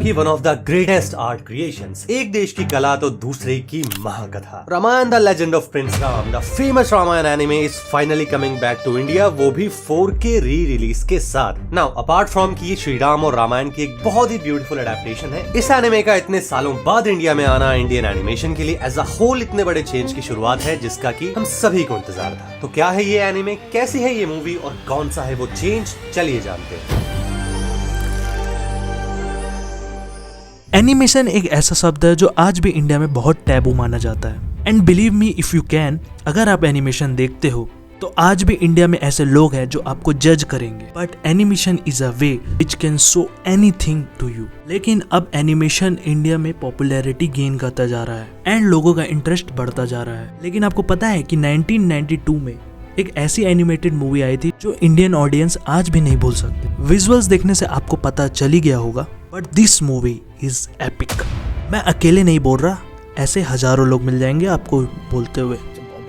की one of the greatest art creations, एक देश की कला तो दूसरे की महाकथा। Ramayana the legend of prince Ram, the famous Ramayana anime is finally coming back to India, वो भी 4K री रिलीज के साथ। नाउ अपार्ट फ्रॉम कि श्री राम और रामायण की एक बहुत ही ब्यूटीफुल एडेप्टेशन है, इस एनिमे का इतने सालों बाद इंडिया में आना इंडियन एनिमेशन के लिए एज अ होल इतने बड़े चेंज की शुरुआत है जिसका कि हम सभी को इंतजार था। तो क्या है ये एनिमे, कैसी है ये मूवी और कौन सा है वो चेंज, चलिए जानते हैं। एनिमेशन एक ऐसा शब्द है जो आज भी इंडिया में बहुत टैबू माना जाता है। And believe me if you can, अगर आप एनिमेशन देखते हो तो आज भी इंडिया में ऐसे लोग हैं जो आपको जज करेंगे, but animation is a way which can show anything to you. लेकिन अब एनिमेशन इंडिया में पॉपुलैरिटी गेन करता जा रहा है एंड लोगों का इंटरेस्ट बढ़ता जा रहा है। लेकिन आपको पता है कि 1992 में एक ऐसी एनिमेटेड मूवी आई थी जो इंडियन ऑडियंस आज भी नहीं भूल सकते। विजुअल्स देखने से आपको पता चल ही गया होगा, but this movie is epic. मैं अकेले नहीं बोल रहा, ऐसे हजारों लोग मिल जाएंगे आपको बोलते हुए।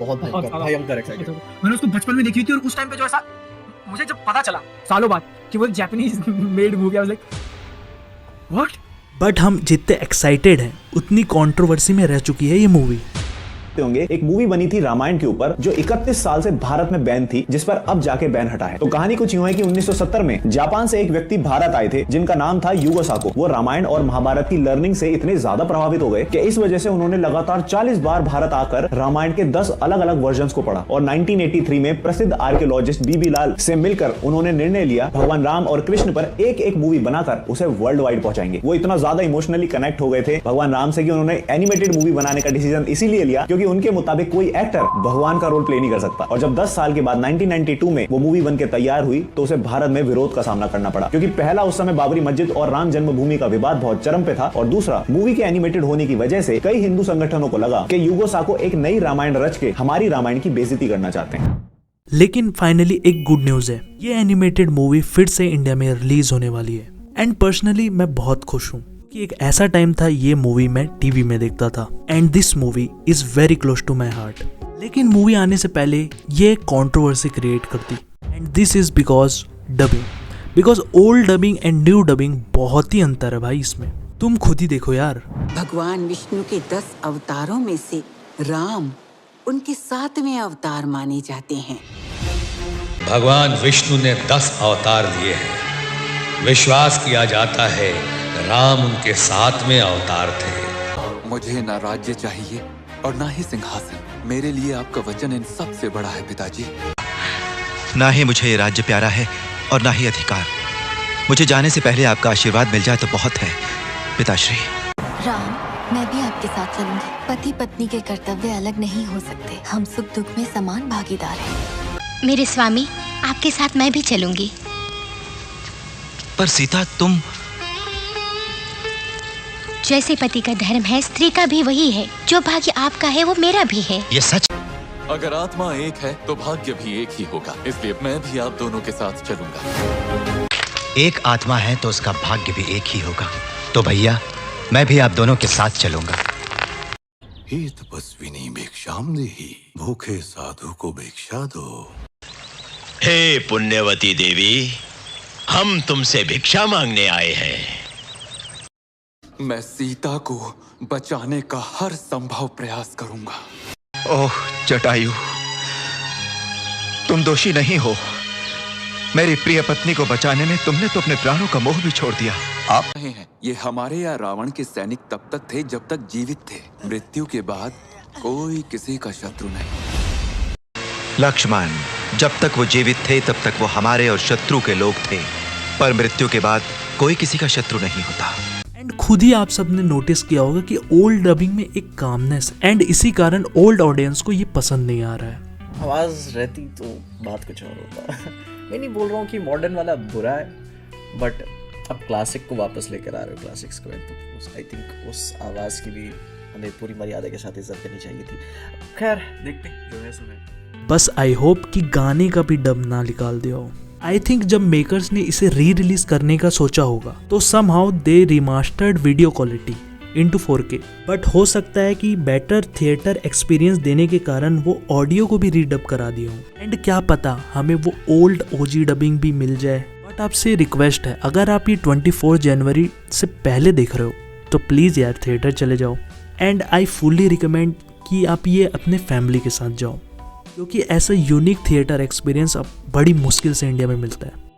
बहुत भयंकर एक्साइटेड। मैंने उसको बचपन में देखी थी और उस टाइम पे जो ऐसा मुझे जब पता चला सालों बाद कि वो Japanese made movie, I was like what. But हम जितने एक्साइटेड हैं उतनी कंट्रोवर्सी में रह चुकी है ये मूवी। होंगे एक मूवी बनी थी रामायण के ऊपर जो 31 साल से भारत में बैन थी, जिस पर अब जाके बैन हटा है। तो कहानी कुछ यूं है कि 1970 में जापान से एक व्यक्ति भारत आए थे जिनका नाम था युगो साको। वो रामायण और महाभारत की लर्निंग से इतने ज्यादा प्रभावित हो गए कि इस वजह से उन्होंने लगातार 40 बार भारत आकर रामायण के 10 अलग अलग वर्जन्स को पढ़ा और 1983 में प्रसिद्ध आर्कियोलॉजिस्ट बीबी लाल से मिलकर उन्होंने निर्णय लिया भगवान राम और कृष्ण पर एक एक मूवी बनाकर उसे वर्ल्ड वाइड पहुंचाएंगे। वो इतना ज्यादा इमोशनली कनेक्ट हो गए थे भगवान राम से कि उन्होंने एनिमेटेड मूवी बनाने का डिसीजन इसीलिए लिया क्योंकि उनके मुताबिक कोई एक्टर भगवान का रोल प्ले नहीं कर सकता। और जब 10 साल के बाद 1992 में वो मूवी बनके तैयार हुई तो उसे भारत में विरोध का सामना करना पड़ा, क्योंकि पहला उस समय बाबरी मस्जिद और राम जन्मभूमि का विवाद बहुत चरम पे था, और दूसरा मूवी के एनिमेटेड होने की वजह से कई हिंदू संगठनों को लगा कि युगो साको एक नई रामायण रच के हमारी रामायण की बेइज्जती करना चाहते हैं। लेकिन फाइनली एक गुड न्यूज है, ये एनिमेटेड मूवी फिर से इंडिया में रिलीज होने वाली है। एंड पर्सनली मैं बहुत खुश हूँ कि एक ऐसा टाइम था ये मूवी मैं टीवी में देखता था, and this movie is very close to my heart. लेकिन मूवी आने से पहले ये कंट्रोवर्सी क्रिएट करती, and this is because dubbing. Because old dubbing and new dubbing बहुत ही अंतर है भाई इसमें, तुम खुद ही देखो यार। भगवान विष्णु के 10 अवतारों में से राम उनके 7वें अवतार माने जाते हैं। भगवान विष्णु ने 10 अवतार लिए हैं। विश्वास किया जाता है राम उनके 7वें अवतार थे। मुझे ना राज्य चाहिए और ना ही सिंहासन, मेरे लिए आपका वचन इन सबसे बड़ा है पिताजी। ना ही मुझे राज्य प्यारा है और ना ही अधिकार, मुझे जाने से पहले आपका आशीर्वाद मिल जाए तो बहुत है पिताश्री। राम, मैं भी आपके साथ चलूंगी। पति पत्नी के कर्तव्य अलग नहीं हो सकते, हम सुख दुख में समान भागीदार हैं। मेरे स्वामी, आपके साथ मैं भी चलूंगी। पर सीता, तुम जैसे पति का धर्म है, स्त्री का भी वही है। जो भाग्य आपका है वो मेरा भी है। ये सच। अगर आत्मा एक है तो भाग्य भी एक ही होगा, इसलिए मैं भी आप दोनों के साथ चलूंगा। एक आत्मा है तो उसका भाग्य भी एक ही होगा, तो भैया मैं भी आप दोनों के साथ चलूंगा। हे तपस्विनी भिक्षाम देहि, भूखे साधु को भिक्षा दो। हे पुण्यवती देवी, हम तुमसे भिक्षा मांगने आए हैं। मैं सीता को बचाने का हर संभव प्रयास करूंगा। ओह जटायु, तुम दोषी नहीं हो। मेरी प्रिय पत्नी को बचाने में तुमने तो अपने प्राणों का मोह भी छोड़ दिया। आप नहीं हैं, ये हमारे या रावण के सैनिक तब तक थे जब तक जीवित थे। मृत्यु के बाद कोई किसी का शत्रु नहीं। लक्ष्मण, जब तक वो जीवित थे तब तक वो हमारे और शत्रु के लोग थे, पर मृत्यु के बाद कोई किसी का शत्रु नहीं होता। एंड खुद ही आप सबने नोटिस किया होगा कि ओल्ड डबिंग में एक कामनेस, एंड इसी कारण ओल्ड ऑडियंस को ये पसंद नहीं आ रहा है। आवाज रहती तो बात कुछ और होता। मैं नहीं बोल रहा हूँ कि मॉडर्न वाला बुरा है, बट अब क्लासिक को वापस लेकर आ रहे हो, क्लासिक्स को, तो आई थिंक उस आवाज की भी हमें पूरी मर्यादा के साथ इज्जत करनी चाहिए थी। खैर देखते हैं जो है सुने। बस आई होप कि गाने का भी डब ना निकाल दिया हो। आई थिंक जब मेकर्स ने इसे री रिलीज करने का सोचा होगा तो somehow they remastered video quality into 4K, but हो सकता है कि बेटर थिएटर एक्सपीरियंस देने के कारण वो ऑडियो को भी रीडब करा दिया हो, एंड क्या पता हमें वो ओल्ड ओजी डबिंग भी मिल जाए। बट आपसे रिक्वेस्ट है, अगर आप ये 24 जनवरी से पहले देख रहे हो तो प्लीज़ यार थिएटर चले जाओ। एंड आई फुली रिकमेंड कि आप ये अपने फैमिली के साथ जाओ, क्योंकि ऐसा यूनिक थिएटर एक्सपीरियंस अब बड़ी मुश्किल से इंडिया में मिलता है।